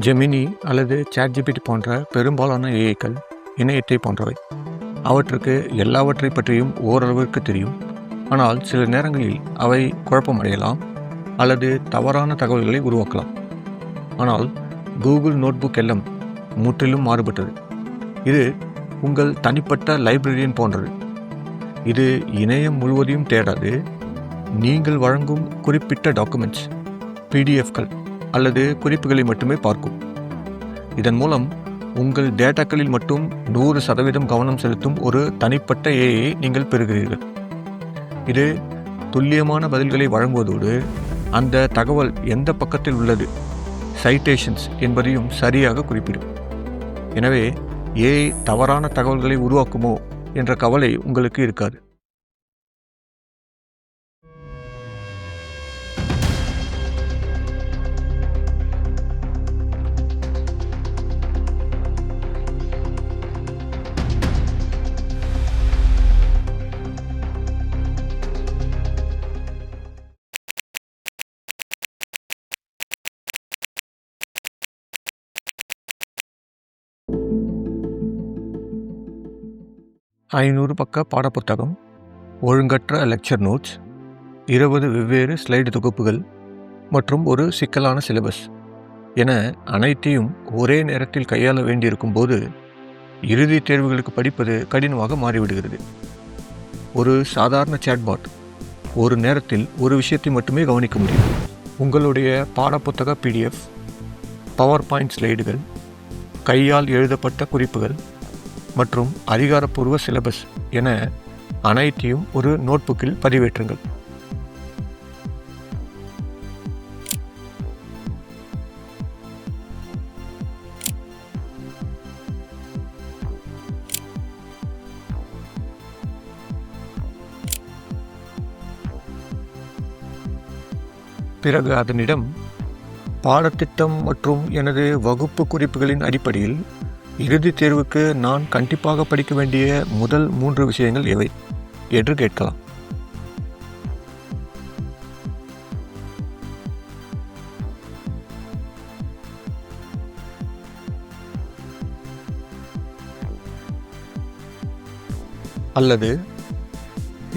ஜெமினி அல்லது ChatGPT போன்ற பெரும்பாலான ஏஐக்கள் இணையத்தை போன்றவை. அவற்றுக்கு எல்லாவற்றை பற்றியும் ஓரளவிற்கு தெரியும். ஆனால் சில நேரங்களில் அவை குழப்பமடையலாம் அல்லது தவறான தகவல்களை உருவாக்கலாம். ஆனால் கூகுள் நோட்புக் எல்லாம் முற்றிலும் மாறுபட்டது. இது உங்கள் தனிப்பட்ட லைப்ரரியன் போன்றது. இது இணையம் முழுவதையும் தேடாது. நீங்கள் வழங்கும் குறிப்பிட்ட டாக்குமெண்ட்ஸ், பிடிஎஃப்கள் அல்லது குறிப்புகளை மட்டுமே பார்க்கும். இதன் மூலம் உங்கள் டேட்டாக்களில் மட்டும் 100% கவனம் செலுத்தும் ஒரு தனிப்பட்ட ஏஐயை நீங்கள் பெறுகிறீர்கள். இது துல்லியமான பதில்களை வழங்குவதோடு அந்த தகவல் எந்த பக்கத்தில் உள்ளது, சைட்டேஷன்ஸ் என்பதையும் சரியாக குறிப்பிடும். எனவே ஏஐ தவறான தகவல்களை உருவாக்குமோ என்ற கவலை உங்களுக்கு இருக்காது. ஐநூறு பக்க பாடப்புத்தகம், ஒழுங்கற்ற லெக்சர் நோட்ஸ், 20 வெவ்வேறு ஸ்லைடு தொகுப்புகள் மற்றும் ஒரு சிக்கலான சிலபஸ் என அனைத்தையும் ஒரே நேரத்தில் கையாள வேண்டியிருக்கும் போது இறுதித் தேர்வுகளுக்கு படிப்பது கடினமாக மாறிவிடுகிறது. ஒரு சாதாரண சேட்பாட் ஒரு நேரத்தில் ஒரு விஷயத்தை மட்டுமே கவனிக்க முடியும். உங்களுடைய பாடப்புத்தக பிடிஎஃப், பவர் பாயிண்ட் ஸ்லைடுகள், கையால் எழுதப்பட்ட குறிப்புகள் மற்றும் அதிகாரப்பூர்வ சிலபஸ் என அனைத்தையும் ஒரு நோட்புக்கில் பதிவேற்றுங்கள். பிறகு அதனிடம் பாடத்திட்டம் மற்றும் எனது வகுப்பு குறிப்புகளின் அடிப்படையில் இறுதித் தேர்வுக்கு நான் கண்டிப்பாக படிக்க வேண்டிய முதல் 3 விஷயங்கள் எவை என்று கேட்கலாம். அல்லது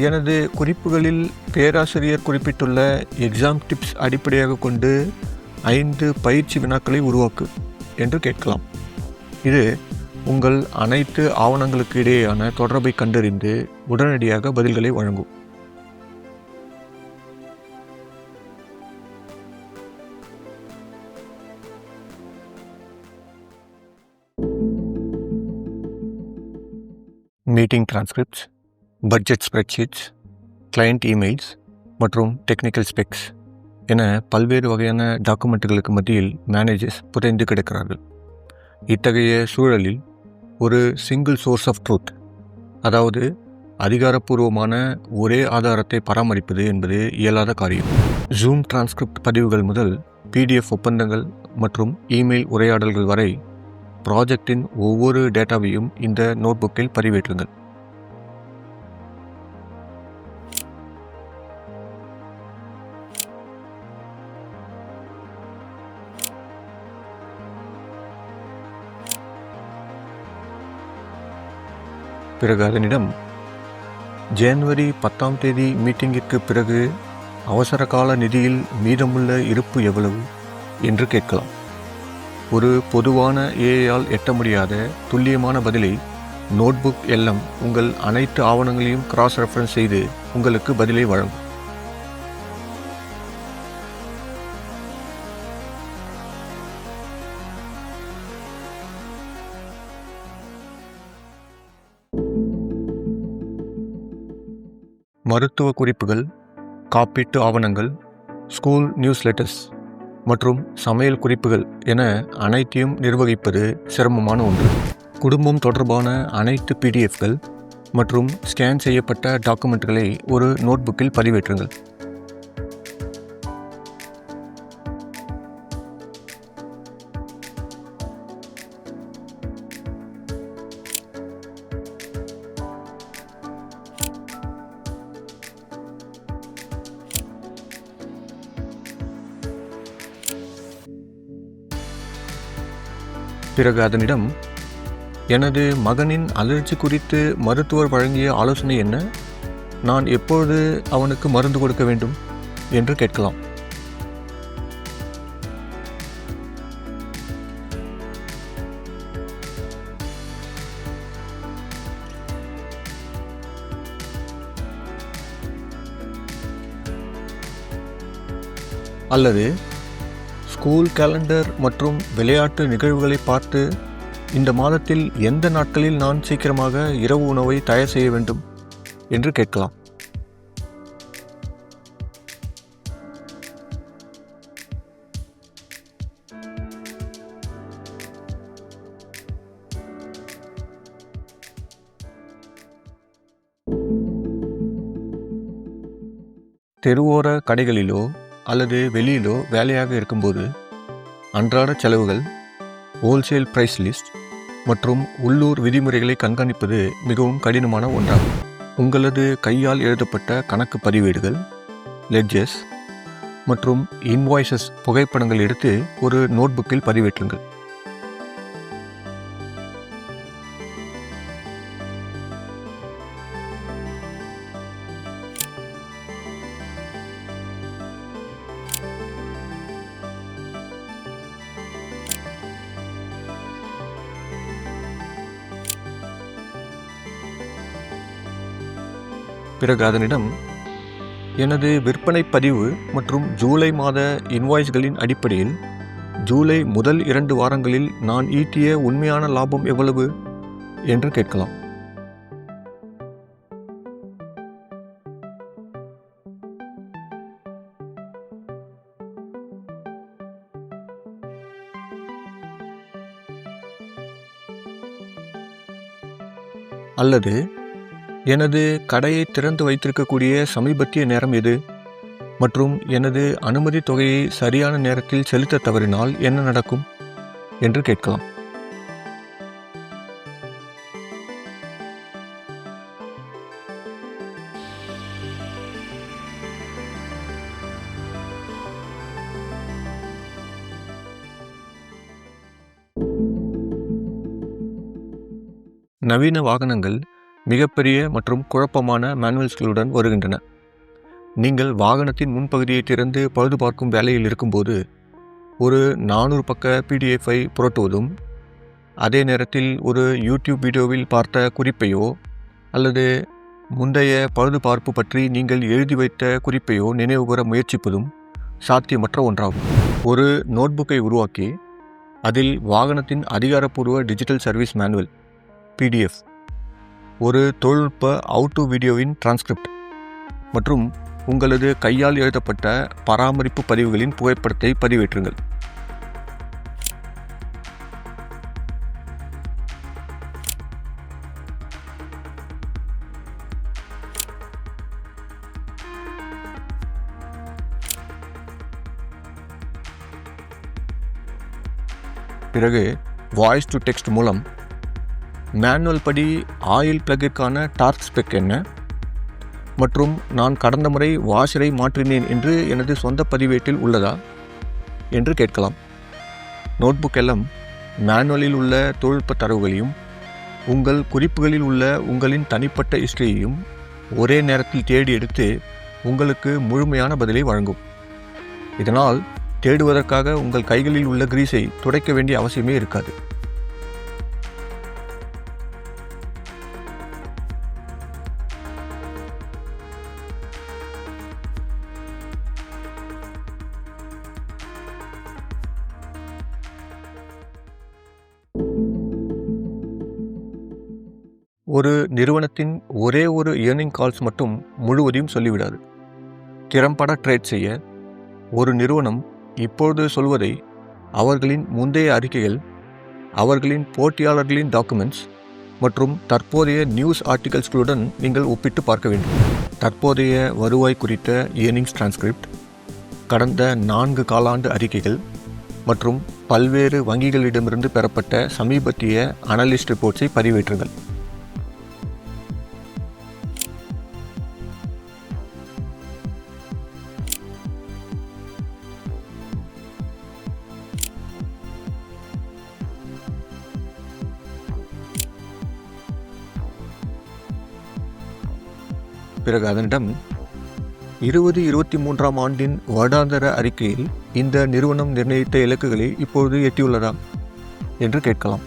எனது குறிப்புகளில் பேராசிரியர் குறிப்பிட்டுள்ள எக்ஸாம் டிப்ஸ் அடிப்படையாக கொண்டு 5 பயிற்சி வினாக்களை உருவாக்கு என்று கேட்கலாம். இது உங்கள் அனைத்து ஆவணங்களுக்கு இடையேயான தொடர்பை கண்டறிந்து உடனடியாக பதில்களை வழங்கும். Meeting transcripts, budget spreadsheets, client emails மற்றும் டெக்னிக்கல் ஸ்பெக்ஸ் என பல்வேறு வகையான டாக்குமெண்ட்டுகளுக்கு மத்தியில் மேனேஜர்ஸ் புதைந்து கிடக்கிறார்கள். இத்தகைய சூழலில் ஒரு சிங்கிள் சோர்ஸ் ஆஃப் ட்ரூத், அதாவது அதிகாரப்பூர்வமான ஒரே ஆதாரத்தை பராமரிப்பது என்பது இயலாத காரியம். ஜூம் டிரான்ஸ்கிரிப்ட் பதிவுகள் முதல் பிடிஎஃப் ஒப்பந்தங்கள் மற்றும் இமெயில் உரையாடல்கள் வரை ப்ராஜெக்டின் ஒவ்வொரு டேட்டாவையும் இந்த நோட்புக்கில் பதிவேற்றுங்கள். பிறகு அதனிடம் ஜனவரி 10 மீட்டிங்கிற்கு பிறகு அவசர கால நிதியில் மீதமுள்ள இருப்பு எவ்வளவு என்று கேட்கலாம். ஒரு பொதுவான ஏஐயால் எட்ட முடியாத துல்லியமான பதிலை நோட்புக் எல்லாம் உங்கள் அனைத்து ஆவணங்களையும் கிராஸ் ரெஃபரன்ஸ் செய்து உங்களுக்கு பதிலை வழங்கும். மருத்துவ குறிப்புகள், காப்பீட்டு ஆவணங்கள், ஸ்கூல் நியூஸ்லெட்டர்ஸ் மற்றும் சமையல் குறிப்புகள் என அனைத்தையும் நிர்வகிப்பது சிரமமான ஒன்று. குடும்பம் தொடர்பான அனைத்து பிடிஎஃப்கள் மற்றும் ஸ்கேன் செய்யப்பட்ட டாக்குமெண்ட்களை ஒரு நோட்புக்கில் பதிவேற்றுங்கள். பிறகு அதனிடம், எனது மகனின் அலர்ஜி குறித்து மருத்துவர் வழங்கிய ஆலோசனை என்ன? நான் எப்பொழுது அவனுக்கு மருந்து கொடுக்க வேண்டும் என்று கேட்கலாம். அல்லது ஸ்கூல் கேலண்டர் மற்றும் விளையாட்டு நிகழ்வுகளை பார்த்து, இந்த மாதத்தில் எந்த நாட்களில் நான் சீக்கிரமாக இரவு உணவை தயார் செய்ய வேண்டும் என்று கேட்கலாம். தெருவோர கடைகளிலோ அல்லது வெளியிலோ வேலையாக இருக்கும்போது அன்றாட செலவுகள், ஹோல்சேல் பிரைஸ் லிஸ்ட் மற்றும் உள்ளூர் விதிமுறைகளை கண்காணிப்பது மிகவும் கடினமான ஒன்றாகும். உங்களது கையால் எழுதப்பட்ட கணக்கு பதிவேடுகள், லெட்ஜர்ஸ் மற்றும் இன்வாய்சஸ் புகைப்படங்கள் எடுத்து ஒரு நோட்புக்கில் பதிவேற்றுங்கள். பிறகு அதனிடம், எனது விற்பனை பதிவு மற்றும் ஜூலை மாத இன்வாய்ஸ்களின் அடிப்படையில் ஜூலை முதல் 2 வாரங்களில் நான் ஈட்டிய உண்மையான லாபம் எவ்வளவு என்று கேட்கலாம். அல்லது, எனது கடையை திறந்து வைத்திருக்கக்கூடிய சமீபத்திய நேரம் எது மற்றும் எனது அனுமதி தொகையை சரியான நேரத்தில் செலுத்த தவறினால் என்ன நடக்கும் என்று கேட்கலாம். நவீன வாகனங்கள் மிகப்பெரிய மற்றும் குழப்பமான மேனுவல்ஸ்களுடன் வருகின்றன. நீங்கள் வாகனத்தின் முன்பகுதியை திறந்து பழுது பார்க்கும் வேலையில் இருக்கும்போது ஒரு 400 பக்க பிடிஎஃப்பை புரட்டுவதும், அதே நேரத்தில் ஒரு யூடியூப் வீடியோவில் பார்த்த குறிப்பையோ அல்லது முந்தைய பழுது பார்ப்பு பற்றி நீங்கள் எழுதி வைத்த குறிப்பையோ நினைவுகூர முயற்சிப்பதும் சாத்தியமற்ற ஒன்றாகும். ஒரு நோட்புக்கை உருவாக்கி அதில் வாகனத்தின் அதிகாரப்பூர்வ டிஜிட்டல் சர்வீஸ் மேனுவல் பிடிஎஃப், ஒரு தொழில்நுட்ப அவுட் டு வீடியோவின் டிரான்ஸ்கிரிப்ட் மற்றும் உங்களது கையால் எழுதப்பட்ட பராமரிப்பு பதிவுகளின் புகைப்படத்தை பதிவேற்றுங்கள். பிறகு வாய்ஸ் டு டெக்ஸ்ட் மூலம் மேனுவல் படி ஆயில் பிளக்கிற்கான டார்க் ஸ்பெக் என்ன மற்றும் நான் கடந்த முறை வாஷரை மாற்றினேன் என்று எனது சொந்த பதிவேட்டில் உள்ளதா என்று கேட்கலாம். நோட்புக் எல்லாம் மேனுவலில் உள்ள தொழில்நுட்ப தரவுகளையும் உங்கள் குறிப்புகளில் உள்ள உங்களின் தனிப்பட்ட ஹிஸ்டரியையும் ஒரே நேரத்தில் தேடி எடுத்து உங்களுக்கு முழுமையான பதிலை வழங்கும். இதனால் தேடுவதற்காக உங்கள் கைகளில் உள்ள கிரீஸை துடைக்க வேண்டிய அவசியமே இருக்காது. ஒரு நிறுவனத்தின் ஒரே ஒரு ஏர்னிங் கால்ஸ் மட்டும் முழுவதையும் சொல்லிவிடாது. திறம்பட ட்ரேட் செய்ய ஒரு நிறுவனம் இப்பொழுது சொல்வதை அவர்களின் முந்தைய அறிக்கைகள், அவர்களின் போட்டியாளர்களின் டாக்குமெண்ட்ஸ் மற்றும் தற்போதைய நியூஸ் ஆர்டிகல்ஸ்களுடன் நீங்கள் ஒப்பிட்டு பார்க்க வேண்டும். தற்போதைய வருவாய் குறித்த ஏர்னிங்ஸ் டிரான்ஸ்கிரிப்ட், கடந்த 4 காலாண்டு அறிக்கைகள் மற்றும் பல்வேறு வங்கிகளிடமிருந்து பெறப்பட்ட சமீபத்திய அனலிஸ்ட் ரிப்போர்ட்ஸை பதிவேற்றுங்கள். பிறகு அதனிடம் 2023ஆம் ஆண்டின் வருடாந்திர அறிக்கையில் இந்த நிறுவனம் நிர்ணயித்த இலக்குகளை இப்பொழுது எட்டியுள்ளதா என்று கேட்கலாம்.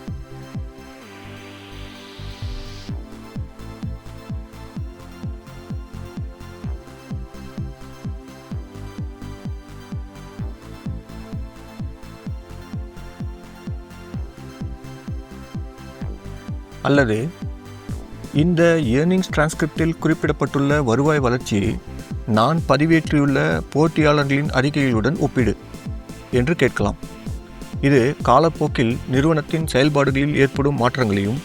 அல்லது இந்த ஏர்னிங்ஸ் டிரான்ஸ்கிரிப்டில் குறிப்பிடப்பட்டுள்ள வருவாய் வளர்ச்சியை நான் பதிவேற்றியுள்ள போட்டியாளர்களின் அறிக்கைகளுடன் ஒப்பிடு என்று கேட்கலாம். இது காலப்போக்கில் நிறுவனத்தின் செயல்பாடுகளில் ஏற்படும் மாற்றங்களையும்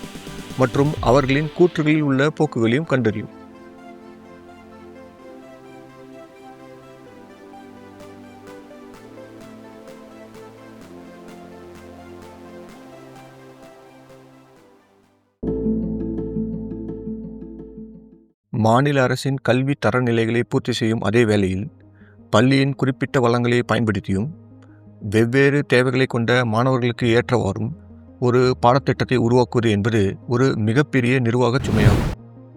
மற்றும் அவர்களின் கூற்றுகளில் உள்ள போக்குகளையும் கண்டறியும். மாநில அரசின் கல்வி தரநிலைகளை பூர்த்தி செய்யும் அதே வேளையில் பள்ளியின் குறிப்பிட்ட வளங்களை பயன்படுத்தியும் வெவ்வேறு தேவைகளை கொண்ட மாணவர்களுக்கு ஏற்றவாறும் ஒரு பாடத்திட்டத்தை உருவாக்குவது என்பது ஒரு மிகப்பெரிய நிர்வாக சுமையாகும்.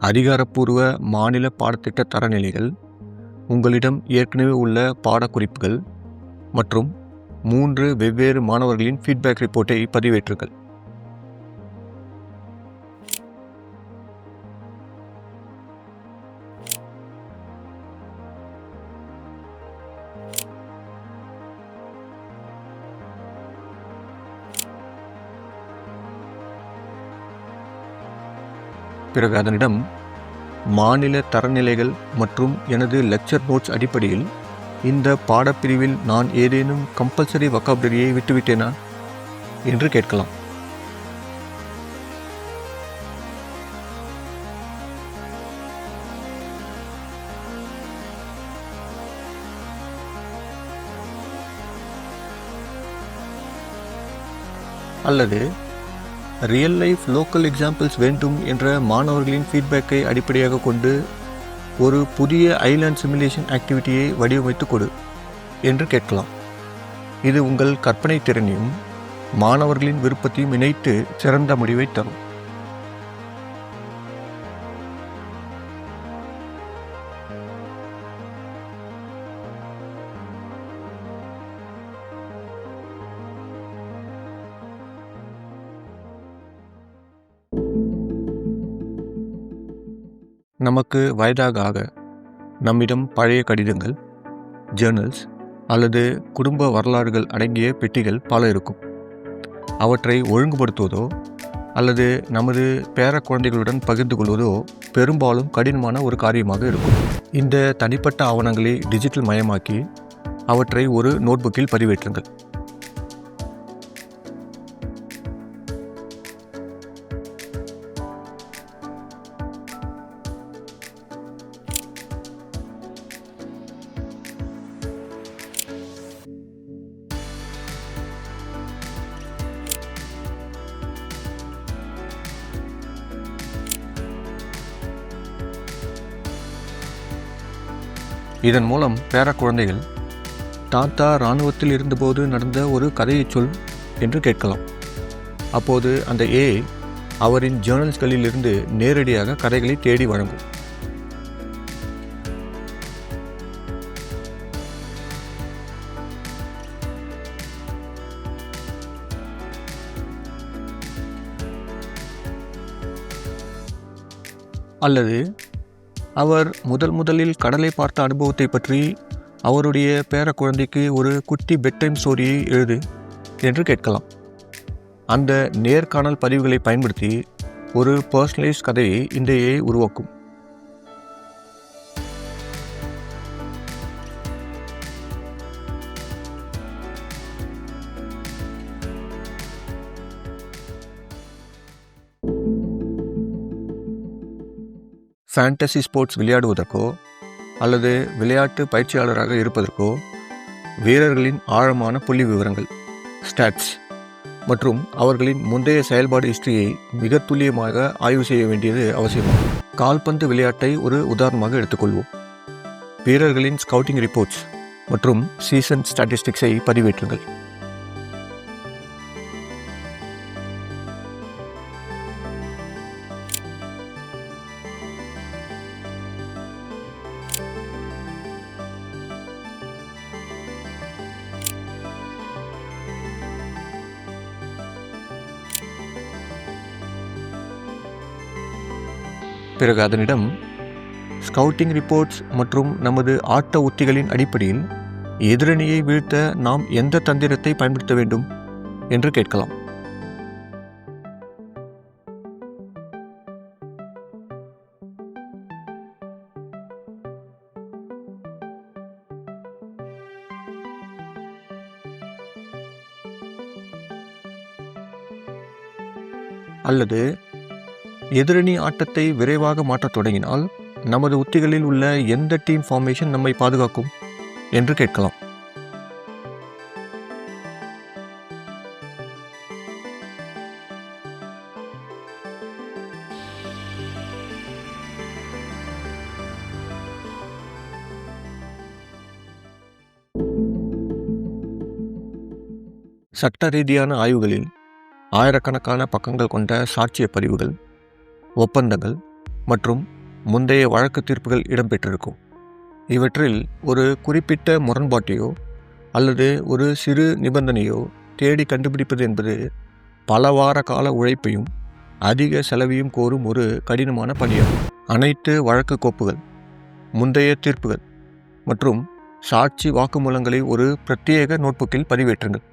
அதிகாரப்பூர்வ மாநில பாடத்திட்ட தரநிலைகள் உங்களிடம் ஏற்கனவே உள்ள பாடக்குறிப்புகள் மற்றும் 3 வெவ்வேறு மாணவர்களின் ஃபீட்பேக் ரிப்போர்ட்டை பதிவேற்றுங்கள். பிறகு அதனிடம் மாநில தரநிலைகள் மற்றும் எனது லெக்சர் நோட்ஸ் அடிப்படையில் இந்த பாடப்பிரிவில் நான் ஏதேனும் கம்பல்சரி வொக்காபுலரியை விட்டுவிட்டேனா என்று கேட்கலாம். அல்லது ரியல் லைஃப் லோக்கல் எக்ஸாம்பிள்ஸ் வேண்டும் என்ற மாணவர்களின் ஃபீட்பேக்கை அடிப்படையாக கொண்டு ஒரு புதிய ஐலேண்ட் சிமுலேஷன் ஆக்டிவிட்டியை வடிவமைத்து கொடு என்று கேட்கலாம். இது உங்கள் கற்பனை திறனையும் மாணவர்களின் விருப்பத்தையும் இணைத்து சிறந்த முடிவை தரும். நமக்கு வயதாக ஆக நம்மிடம் பழைய கடிதங்கள், ஜேர்னல்ஸ் அல்லது குடும்ப வரலாறுகள் அடங்கிய பெட்டிகள் பல இருக்கும். அவற்றை ஒழுங்குபடுத்துவதோ அல்லது நமது பேர குழந்தைகளுடன் பகிர்ந்து கொள்வதோ பெரும்பாலும் கடினமான ஒரு காரியமாக இருக்கும். இந்த தனிப்பட்ட ஆவணங்களை டிஜிட்டல் மயமாக்கி அவற்றை ஒரு நோட்புக்கில் பதிவேற்றுங்கள். இதன் மூலம் பேர குழந்தைகள் தாத்தா இராணுவத்தில் இருந்தபோது நடந்த ஒரு கதையை சொல் என்று கேட்கலாம். அப்போது அந்த ஏஐ அவரின் ஜேர்னல்ஸ்களிலிருந்து நேரடியாக கதைகளை தேடி வழங்கும். அல்லது அவர் முதலில் கடலை பார்த்த அனுபவத்தை பற்றி அவருடைய பேர குழந்தைக்கு ஒரு குட்டி பெட் டைம் ஸ்டோரியை எழுது என்று கேட்கலாம். அந்த நேர்காணல் பதிவுகளை பயன்படுத்தி ஒரு பர்சனலைஸ் கதையை இந்த ஏஐ உருவாக்கும். ஃபேண்டசி ஸ்போர்ட்ஸ் விளையாடுவதற்கோ அல்லது விளையாட்டு பயிற்சியாளராக இருப்பதற்கோ வீரர்களின் ஆழமான புள்ளி விவரங்கள், ஸ்டாட்ஸ் மற்றும் அவர்களின் முந்தைய செயல்பாடு ஹிஸ்டரியை மிக துல்லியமாக ஆய்வு செய்ய வேண்டியது அவசியமாகும். கால்பந்து விளையாட்டை ஒரு உதாரணமாக எடுத்துக்கொள்வோம். வீரர்களின் ஸ்கவுட்டிங் ரிப்போர்ட்ஸ் மற்றும் சீசன் ஸ்டாட்டிஸ்டிக்ஸை பதிவேற்றுங்கள். பிறகு அதனிடம் ஸ்கவுட்டிங் ரிப்போர்ட்ஸ் மற்றும் நமது ஆட்ட உத்திகளின் அடிப்படையில் எதிரணியை வீழ்த்த நாம் எந்த தந்திரத்தை பயன்படுத்த வேண்டும் என்று கேட்கலாம். அல்லது எதிரணி ஆட்டத்தை விரைவாக மாற்றத் தொடங்கினால் நமது உத்திகளில் உள்ள எந்த டீம் ஃபார்மேஷன் நம்மை பாதுகாக்கும் என்று கேட்கலாம். சட்ட ரீதியான ஆய்வுகளில் ஆயிரக்கணக்கான பக்கங்கள் கொண்ட சாட்சிய பதிவுகள், ஒப்பந்தங்கள் மற்றும் முந்தைய வழக்கு தீர்ப்புகள் இடம்பெற்றிருக்கும். இவற்றில் ஒரு குறிப்பிட்ட முரண்பாட்டையோ அல்லது ஒரு சிறு நிபந்தனையோ தேடி கண்டுபிடிப்பது என்பது பல வார கால உழைப்பையும் அதிக செலவையும் கோரும் ஒரு கடினமான பணியாகும். அனைத்து வழக்கு கோப்புகள், முந்தைய தீர்ப்புகள் மற்றும் சாட்சி வாக்குமூலங்களை ஒரு பிரத்யேக நோட்புக்கில் பதிவேற்றுங்கள்.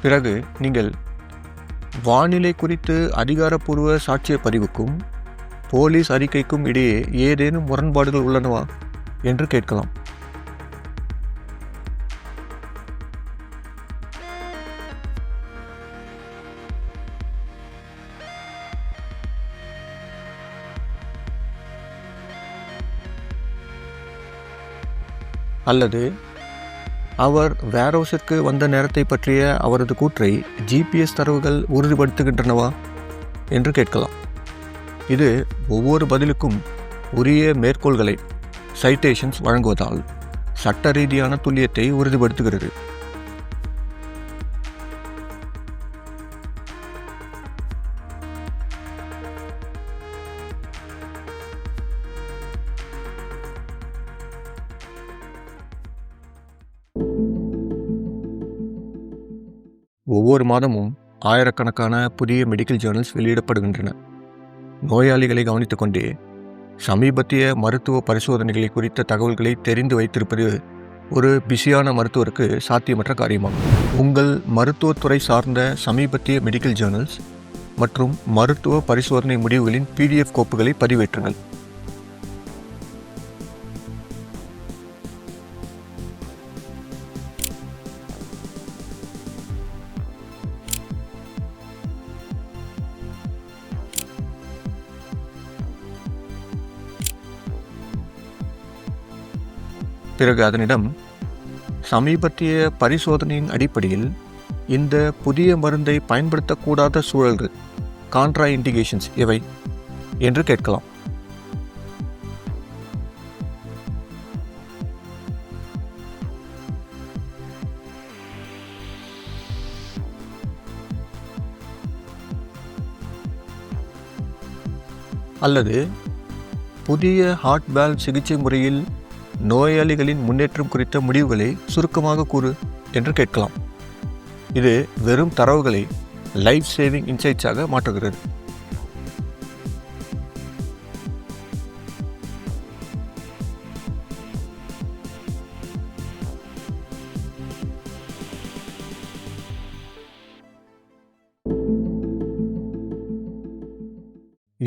பிறகு நீங்கள் வானிலை குறித்து அதிகாரப்பூர்வ சாட்சிய பதிவுக்கும் போலீஸ் அறிக்கைக்கும் இடையே ஏதேனும் முரண்பாடுகள் உள்ளனவா என்று கேட்கலாம். அல்லது அவர் வேர்ஹவுஸிற்கு வந்த நேரத்தை பற்றிய அவரது கூற்றை ஜிபிஎஸ் தரவுகள் உறுதிப்படுத்துகின்றனவா என்று கேட்கலாம். இது ஒவ்வொரு பதிலுக்கும் உரிய மேற்கோள்களை சைட்டேஷன்ஸ் வழங்குவதால் சட்ட ரீதியான துல்லியத்தை உறுதிப்படுத்துகிறது. ஒவ்வொரு மாதமும் ஆயிரக்கணக்கான புதிய மெடிக்கல் ஜேர்னல்ஸ் வெளியிடப்படுகின்றன. நோயாளிகளை கவனித்துக் கொண்டே சமீபத்திய மருத்துவ பரிசோதனைகளை குறித்த தகவல்களை தெரிந்து வைத்திருப்பது ஒரு பிஸியான மருத்துவருக்கு சாத்தியமற்ற காரியமாகும். உங்கள் மருத்துவத்துறை சார்ந்த சமீபத்திய மெடிக்கல் ஜேர்னல்ஸ் மற்றும் மருத்துவ பரிசோதனை முடிவுகளின் PDF கோப்புகளை பதிவேற்றுங்கள். பிறகு அதனிடம் சமீபத்திய பரிசோதனையின் அடிப்படையில் இந்த புதிய மருந்தை பயன்படுத்தக்கூடாத சூழல்கள், கான்ட்ரா இண்டிகேஷன்ஸ் எவை என்று கேட்கலாம். அல்லது புதிய ஹார்ட் வால்வ் சிகிச்சை முறையில் நோயாளிகளின் முன்னேற்றம் குறித்த முடிவுகளை சுருக்கமாக கூறு என்று கேட்கலாம். இது வெறும் தரவுகளை லைஃப் சேவிங் இன்சைட்ஸாக மாற்றுகிறது.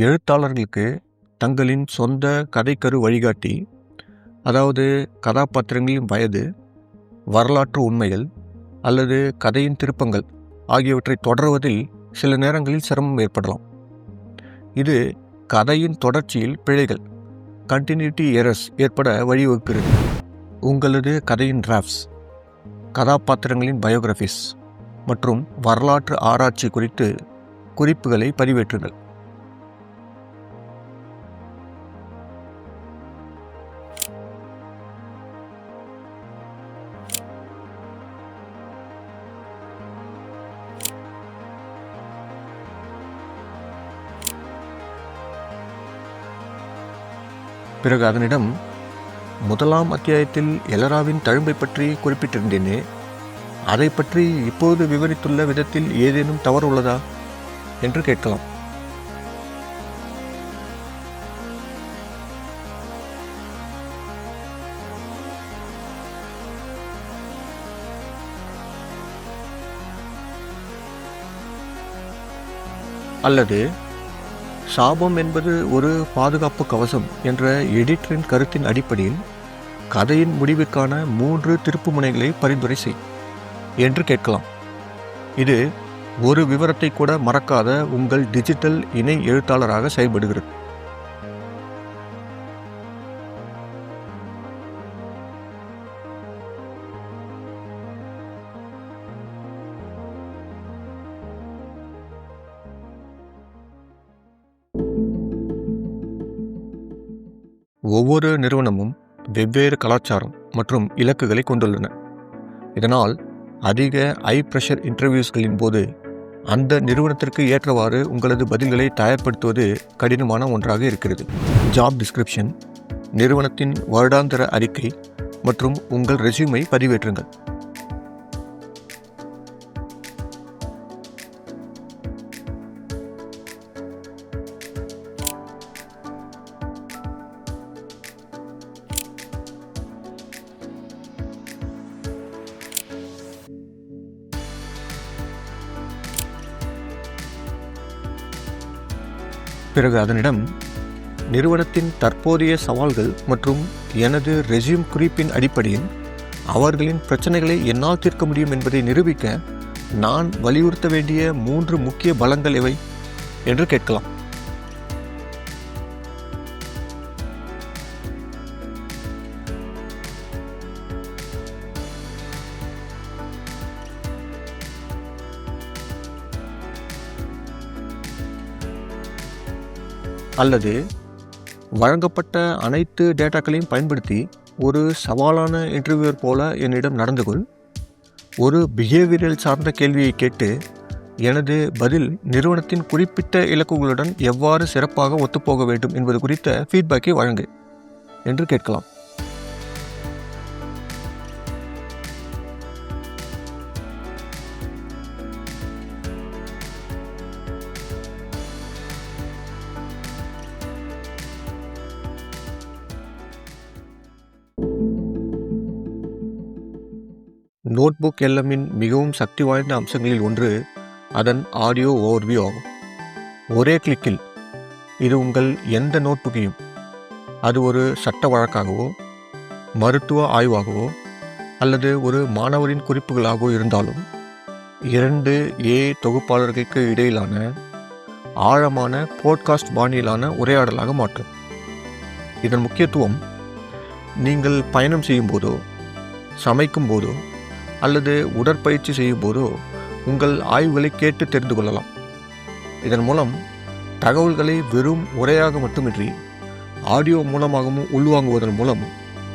எழுத்தாளர்களுக்கு தங்களின் சொந்த கதைக்கரு வழிகாட்டி, அதாவது கதாபாத்திரங்களின் வயது, வரலாற்று உண்மைகள் அல்லது கதையின் திருப்பங்கள் ஆகியவற்றை தொடர்வதில் சில நேரங்களில் சிரமம் ஏற்படலாம். இது கதையின் தொடர்ச்சியில் பிழைகள், கண்டினியூட்டி எரர்ஸ் ஏற்பட வழிவகுக்கிறது. உங்களது கதையின் டிராஃப்ட்ஸ், கதாபாத்திரங்களின் பயோகிராஃபிஸ் மற்றும் வரலாற்று ஆராய்ச்சி குறித்து குறிப்புகளை பதிவேற்றுங்கள். பிறகு அதனிடம், முதலாம் அத்தியாயத்தில் எலராவின் தழும்பை பற்றி குறிப்பிட்டிருந்தேனே, அதை பற்றி இப்போது விவரித்துள்ள விதத்தில் ஏதேனும் தவறு உள்ளதா என்று கேட்கலாம். அல்லது சாபம் என்பது ஒரு பாதுகாப்பு கவசம் என்ற எடிட்டரின் கருத்தின் அடிப்படையில் கதையின் முடிவுக்கான 3 திருப்பு முனைகளை பரிந்துரை செய் என்று கேட்கலாம். இது ஒரு விவரத்தை கூட மறக்காத உங்கள் டிஜிட்டல் இணை எழுத்தாளராக செயல்படுகிறது. ஒவ்வொரு நிறுவனமும் வெவ்வேறு கலாச்சாரம் மற்றும் இலக்குகளை கொண்டுள்ளன. இதனால் அதிக ஹை ப்ரெஷர் இன்டர்வியூஸ்களின் போது அந்த நிறுவனத்திற்கு ஏற்றவாறு உங்களது பதில்களை தயார்படுத்துவது கடினமான ஒன்றாக இருக்கிறது. ஜாப் டிஸ்கிரிப்ஷன், நிறுவனத்தின் வருடாந்திர அறிக்கை மற்றும் உங்கள் ரெஸ்யூமை பதிவேற்றுங்கள். பிறகு அதனிடம், நிறுவனத்தின் தற்போதைய சவால்கள் மற்றும் எனது ரெஸ்யூம் குறிப்பின் அடிப்படையில் அவர்களின் பிரச்சனைகளை என்னால் தீர்க்க முடியும் என்பதை நிரூபிக்க நான் வலியுறுத்த வேண்டிய 3 முக்கிய பலங்கள் எவை என்று கேட்கலாம். அல்லது வழங்கப்பட்ட அனைத்து டேட்டாக்களையும் பயன்படுத்தி ஒரு சவாலான இன்டர்வியூவர் போல என்னிடம் நடந்து கொள். ஒரு பிஹேவியரல் சார்ந்த கேள்வியை கேட்டு எனது பதில் நிறுவனத்தின் குறிப்பிட்ட இலக்குகளுடன் எவ்வாறு சிறப்பாக ஒத்துப்போக வேண்டும் என்பது குறித்த ஃபீட்பேக்கை வழங்கு என்று கேட்கலாம். நோட்புக் எல்எம்மின் மிகவும் சக்தி வாய்ந்த அம்சங்களில் ஒன்று அதன் ஆடியோ ஓவர்வியூ ஆகும். ஒரே கிளிக்கில் இது உங்கள் எந்த நோட்புக்கையும், அது ஒரு சட்ட வழக்காகவோ, மருத்துவ ஆய்வாகவோ அல்லது ஒரு மாணவரின் குறிப்புகளாகவோ இருந்தாலும் 2A தொகுப்பாளர்களுக்கு இடையிலான ஆழமான போட்காஸ்ட் பாணியிலான உரையாடலாக மாற்றும். இதன் முக்கியத்துவம் நீங்கள் பயணம் செய்யும் போதோ, சமைக்கும் போதோ அல்லது உடற்பயிற்சி செய்யும் போதோ உங்கள் ஆய்வுகளை கேட்டு தெரிந்து கொள்ளலாம். இதன் மூலம் தகவல்களை வெறும் உரையாக மட்டுமின்றி ஆடியோ மூலமாகவும் உள்வாங்குவதன் மூலம்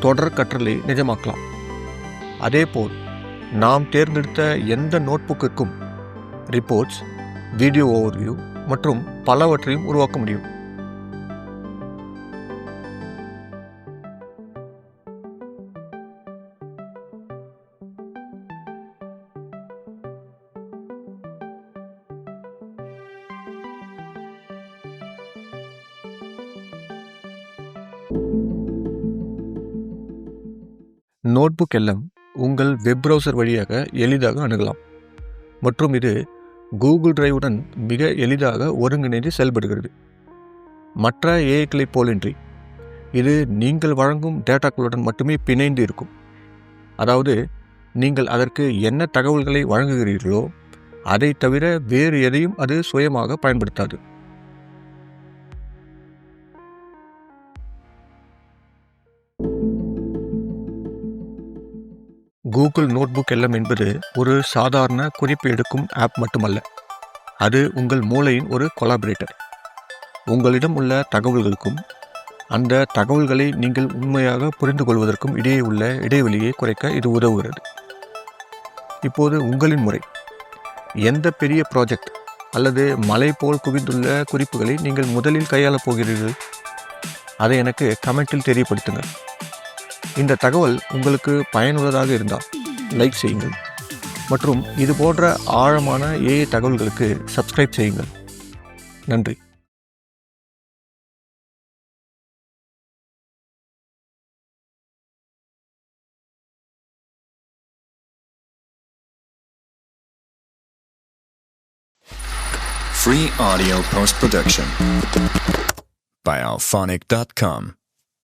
தொடர் கற்றலை நிஜமாக்கலாம். அதேபோல் நாம் தேர்ந்தெடுத்த எந்த நோட்புக்கிற்கும் ரிப்போர்ட்ஸ், வீடியோ ஓவர்வியூ மற்றும் பலவற்றையும் உருவாக்க முடியும். நோட்புக் எல்எம் உங்கள் வெப் ப்ரௌசர் வழியாக எளிதாக அணுகலாம் மற்றும் இது கூகுள் டிரைவுடன் மிக எளிதாக ஒருங்கிணைந்து செயல்படுகிறது. மற்ற ஏஐக்களைப் போலின்றி இது நீங்கள் வழங்கும் டேட்டாக்களுடன் மட்டுமே பிணைந்து இருக்கும். அதாவது நீங்கள் அதற்கு என்ன தகவல்களை வழங்குகிறீர்களோ அதை தவிர வேறு எதையும் அது சுயமாக பயன்படுத்தாது. கூகுள் நோட்புக் எல்எம் என்பது ஒரு சாதாரண குறிப்பு எடுக்கும் ஆப் மட்டுமல்ல. அது உங்கள் மூளையின் ஒரு கொலாபரேட்டர். உங்களிடம் உள்ள தகவல்களுக்கும் அந்த தகவல்களை நீங்கள் உண்மையாக புரிந்து கொள்வதற்கும் இடையே உள்ள இடைவெளியை குறைக்க இது உதவுகிறது. இப்போது உங்களின் முறை. எந்த பெரிய ப்ராஜெக்ட் அல்லது மலை போல் குவிந்துள்ள குறிப்புகளை நீங்கள் முதலில் கையாளப் போகிறீர்கள்? அதை எனக்கு கமெண்ட்டில் தெரியப்படுத்துங்கள். இந்த தகவல் உங்களுக்கு பயனுள்ளதாக இருந்தால் லைக் செய்யுங்கள் மற்றும் இது போன்ற ஆழமான ஏஐ தகவல்களுக்கு சப்ஸ்கிரைப் செய்யுங்கள். நன்றி. Free audio post-production by alphonic.com.